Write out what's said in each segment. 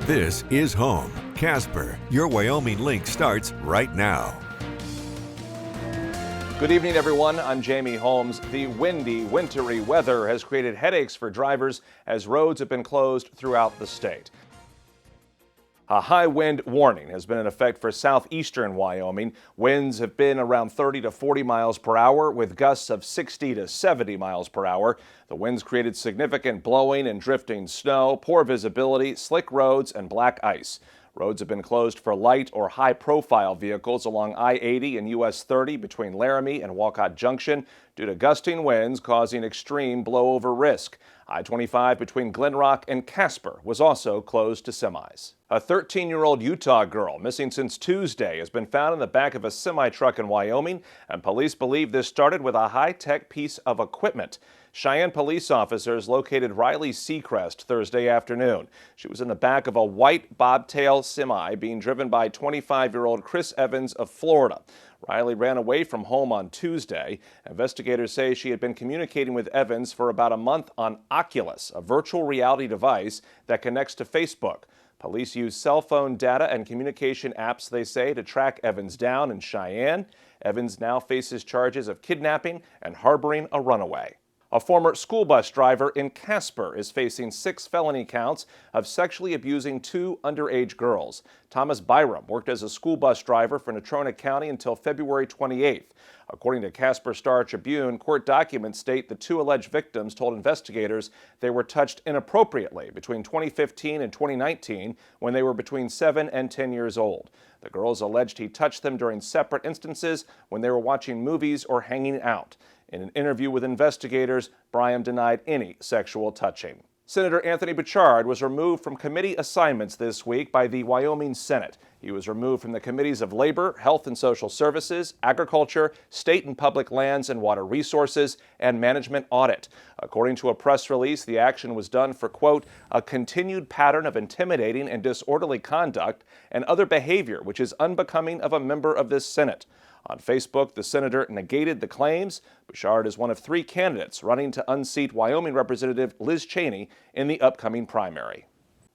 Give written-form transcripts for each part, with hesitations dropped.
This is home. Casper, your Wyoming link starts right now. Good evening, everyone. I'm Jamie Holmes. The windy, wintry weather has created headaches for drivers as roads have been closed throughout the state. A high wind warning has been in effect for southeastern Wyoming. Winds have been around 30 to 40 miles per hour with gusts of 60 to 70 miles per hour. The winds created significant blowing and drifting snow, poor visibility, slick roads, and black ice. Roads have been closed for light or high-profile vehicles along I-80 and US 30 between Laramie and Walcott Junction due to gusting winds causing extreme blowover risk. I-25 between Glenrock and Casper was also closed to semis. A 13-year-old Utah girl missing since Tuesday has been found in the back of a semi-truck in Wyoming, and police believe this started with a high-tech piece of equipment. Cheyenne police officers located Riley Seacrest Thursday afternoon. She was in the back of a white bobtail semi being driven by 25-year-old Chris Evans of Florida. Riley ran away from home on Tuesday. Investigators say she had been communicating with Evans for about a month on Oculus, a virtual reality device that connects to Facebook. Police use cell phone data and communication apps, they say, to track Evans down in Cheyenne. Evans now faces charges of kidnapping and harboring a runaway. A former school bus driver in Casper is facing 6 felony counts of sexually abusing 2 underage girls. Thomas Byram worked as a school bus driver for Natrona County until February 28th. According to Casper Star Tribune, court documents state the 2 alleged victims told investigators they were touched inappropriately between 2015 and 2019 when they were between 7 and 10 years old. The girls alleged he touched them during separate instances when they were watching movies or hanging out. In an interview with investigators, Byram denied any sexual touching. Senator Anthony Bouchard was removed from committee assignments this week by the Wyoming Senate. He was removed from the committees of Labor, Health and Social Services, Agriculture, State and Public Lands and Water Resources, and Management Audit. According to a press release, the action was done for, quote, a continued pattern of intimidating and disorderly conduct and other behavior which is unbecoming of a member of this Senate. On Facebook, the senator negated the claims. Bouchard is one of 3 candidates running to unseat Wyoming Representative Liz Cheney in the upcoming primary.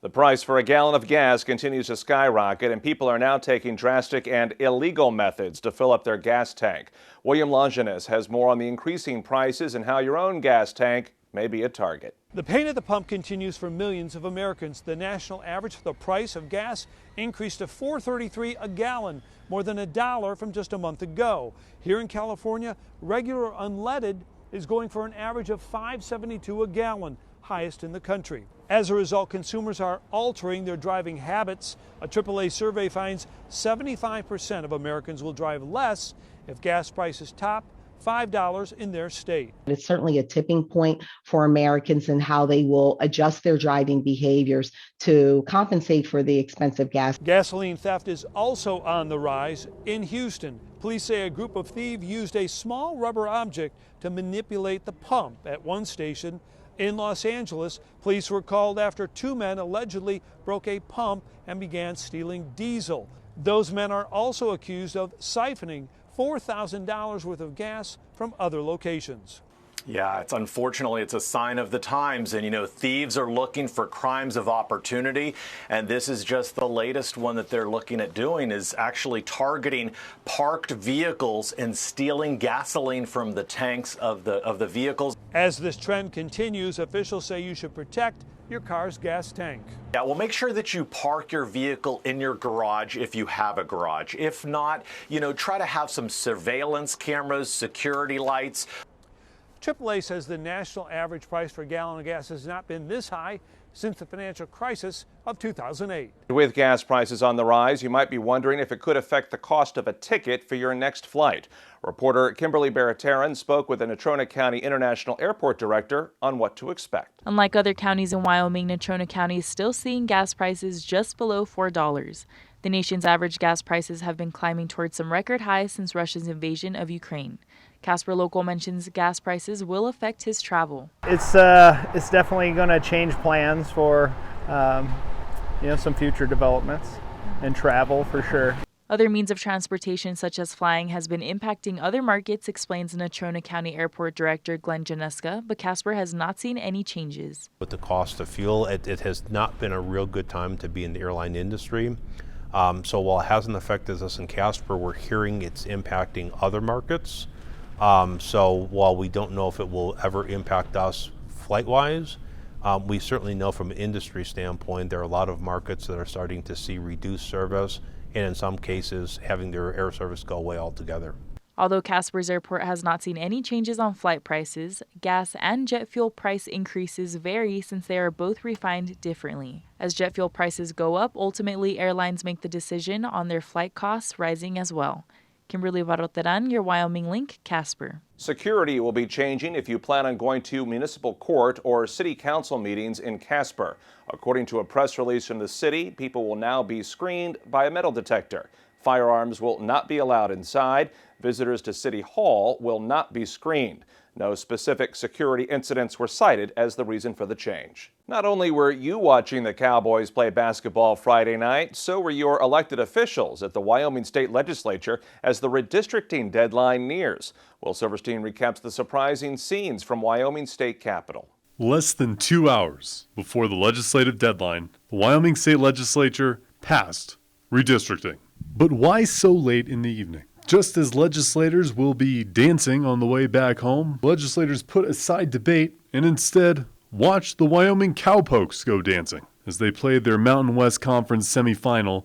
The price for a gallon of gas continues to skyrocket, and people are now taking drastic and illegal methods to fill up their gas tank. William Longinus has more on the increasing prices and how your own gas tank may be a target. The pain at the pump continues for millions of Americans. The national average for the price of gas increased to $4.33 a gallon, more than $1 from just a month ago. Here in California, regular unleaded is going for an average of $5.72 a gallon, highest in the country. As a result, consumers are altering their driving habits. A AAA survey finds 75% of Americans will drive less if gas prices top $5 in their state. It's certainly a tipping point for Americans in how they will adjust their driving behaviors to compensate for the expensive gas. Gasoline theft is also on the rise in Houston. Police say a group of thieves used a small rubber object to manipulate the pump at one station. In Los Angeles, police were called after 2 men allegedly broke a pump and began stealing diesel. Those men are also accused of siphoning $4,000 worth of gas from other locations. Yeah, unfortunately, it's a sign of the times. And, thieves are looking for crimes of opportunity. And this is just the latest one that they're looking at doing, is actually targeting parked vehicles and stealing gasoline from the tanks of the vehicles. As this trend continues, officials say you should protect your car's gas tank. Yeah, well, make sure that you park your vehicle in your garage if you have a garage. If not, try to have some surveillance cameras, security lights. AAA says the national average price for a gallon of gas has not been this high since the financial crisis of 2008. With gas prices on the rise, you might be wondering if it could affect the cost of a ticket for your next flight. Reporter Kimberly Barataran spoke with the Natrona County International Airport Director on what to expect. Unlike other counties in Wyoming, Natrona County is still seeing gas prices just below $4. The nation's average gas prices have been climbing towards some record highs since Russia's invasion of Ukraine. Casper Local mentions gas prices will affect his travel. It's definitely going to change plans for some future developments and travel for sure. Other means of transportation, such as flying, has been impacting other markets, explains Natrona County Airport Director Glenn Janeska, but Casper has not seen any changes. With the cost of fuel, it has not been a real good time to be in the airline industry. So while it hasn't affected us in Casper, we're hearing it's impacting other markets. So while we don't know if it will ever impact us flight-wise, we certainly know from an industry standpoint there are a lot of markets that are starting to see reduced service, and in some cases having their air service go away altogether. Although Casper's airport has not seen any changes on flight prices, gas and jet fuel price increases vary since they are both refined differently. As jet fuel prices go up, ultimately airlines make the decision on their flight costs rising as well. Kimberly Barroteran, your Wyoming Link, Casper. Security will be changing if you plan on going to municipal court or city council meetings in Casper. According to a press release from the city, people will now be screened by a metal detector. Firearms will not be allowed inside. Visitors to City Hall will not be screened. No specific security incidents were cited as the reason for the change. Not only were you watching the Cowboys play basketball Friday night, so were your elected officials at the Wyoming State Legislature as the redistricting deadline nears. Will Silverstein recaps the surprising scenes from Wyoming State Capitol. Less than 2 hours before the legislative deadline, the Wyoming State Legislature passed redistricting. But why so late in the evening? Just as legislators will be dancing on the way back home, legislators put aside debate and instead watched the Wyoming Cowpokes go dancing as they played their Mountain West Conference semifinal.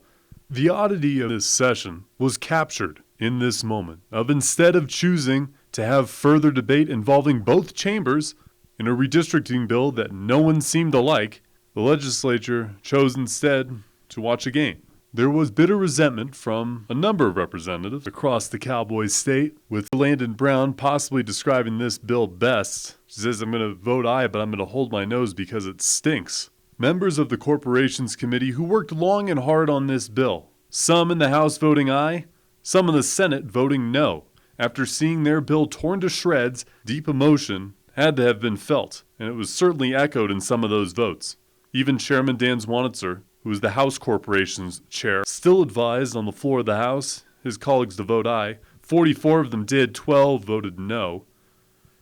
The oddity of this session was captured in this moment of instead of choosing to have further debate involving both chambers in a redistricting bill that no one seemed to like, the legislature chose instead to watch a game. There was bitter resentment from a number of representatives across the Cowboys state, with Landon Brown possibly describing this bill best. She says, "I'm going to vote aye, but I'm going to hold my nose because it stinks." Members of the Corporations Committee who worked long and hard on this bill, some in the House voting aye, some in the Senate voting no. After seeing their bill torn to shreds, deep emotion had to have been felt, and it was certainly echoed in some of those votes. Even Chairman Dan Zwanitzer, who was the House Corporations chair, still advised on the floor of the House his colleagues to vote aye. 44 of them did, 12 voted no.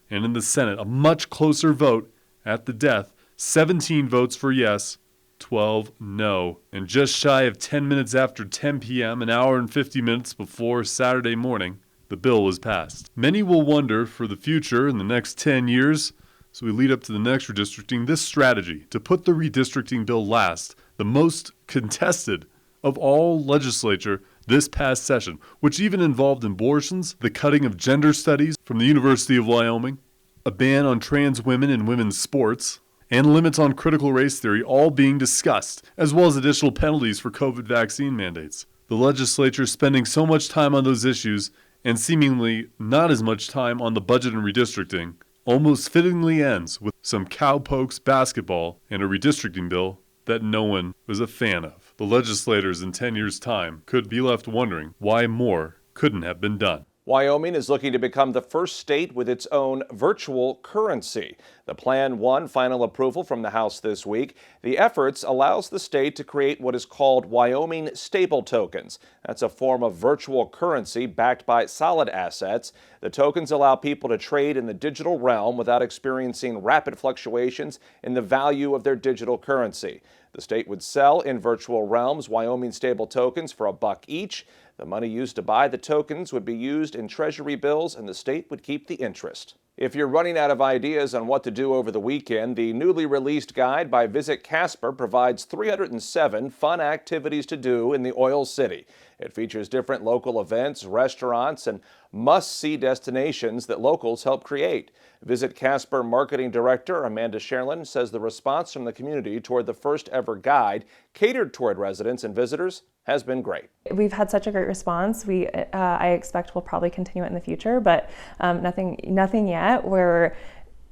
And in the Senate, a much closer vote at the death, 17 votes for yes, 12 no. And just shy of 10 minutes after 10 p.m., an hour and 50 minutes before Saturday morning, the bill was passed. Many will wonder for the future in the next 10 years, so we lead up to the next redistricting, this strategy to put the redistricting bill last, the most contested of all legislature this past session, which even involved abortions, the cutting of gender studies from the University of Wyoming, a ban on trans women in women's sports, and limits on critical race theory all being discussed, as well as additional penalties for COVID vaccine mandates. The legislature spending so much time on those issues and seemingly not as much time on the budget and redistricting almost fittingly ends with some Cowpokes basketball and a redistricting bill that no one was a fan of. The legislators in 10 years' time could be left wondering why more couldn't have been done. Wyoming is looking to become the first state with its own virtual currency. The plan won final approval from the House this week. The efforts allows the state to create what is called Wyoming Stable Tokens. That's a form of virtual currency backed by solid assets. The tokens allow people to trade in the digital realm without experiencing rapid fluctuations in the value of their digital currency. The state would sell in virtual realms Wyoming Stable Tokens for $1 each. The money used to buy the tokens would be used in treasury bills, and the state would keep the interest. If you're running out of ideas on what to do over the weekend, the newly released guide by Visit Casper provides 307 fun activities to do in the Oil City. It features different local events, restaurants, and must-see destinations that locals help create. Visit Casper Marketing Director Amanda Sherlin says the response from the community toward the first ever guide catered toward residents and visitors has been great. We've had such a great response. I expect we'll probably continue it in the future, but nothing yet.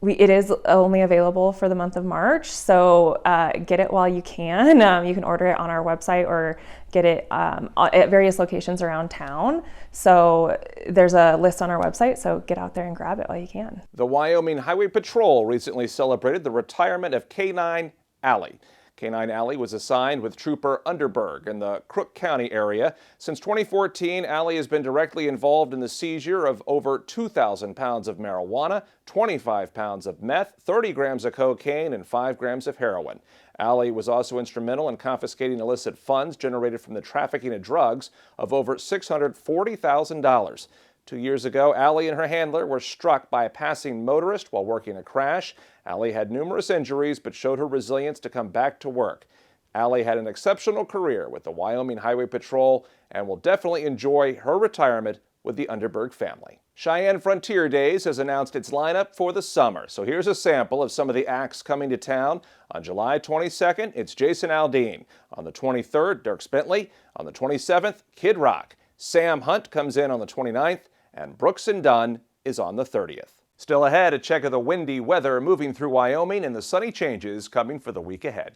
It is only available for the month of March, so get it while you can. You can order it on our website or get it at various locations around town. So there's a list on our website, so get out there and grab it while you can. The Wyoming Highway Patrol recently celebrated the retirement of K9 Allie. K-9 Allie was assigned with Trooper Underberg in the Crook County area. Since 2014, Allie has been directly involved in the seizure of over 2,000 pounds of marijuana, 25 pounds of meth, 30 grams of cocaine, and 5 grams of heroin. Allie was also instrumental in confiscating illicit funds generated from the trafficking of drugs of over $640,000. 2 years ago, Allie and her handler were struck by a passing motorist while working a crash. Allie had numerous injuries but showed her resilience to come back to work. Allie had an exceptional career with the Wyoming Highway Patrol and will definitely enjoy her retirement with the Underberg family. Cheyenne Frontier Days has announced its lineup for the summer. So here's a sample of some of the acts coming to town. On July 22nd, it's Jason Aldean. On the 23rd, Dierks Bentley. On the 27th, Kid Rock. Sam Hunt comes in on the 29th. And Brooks and Dunn is on the 30th. Still ahead, a check of the windy weather moving through Wyoming and the sunny changes coming for the week ahead.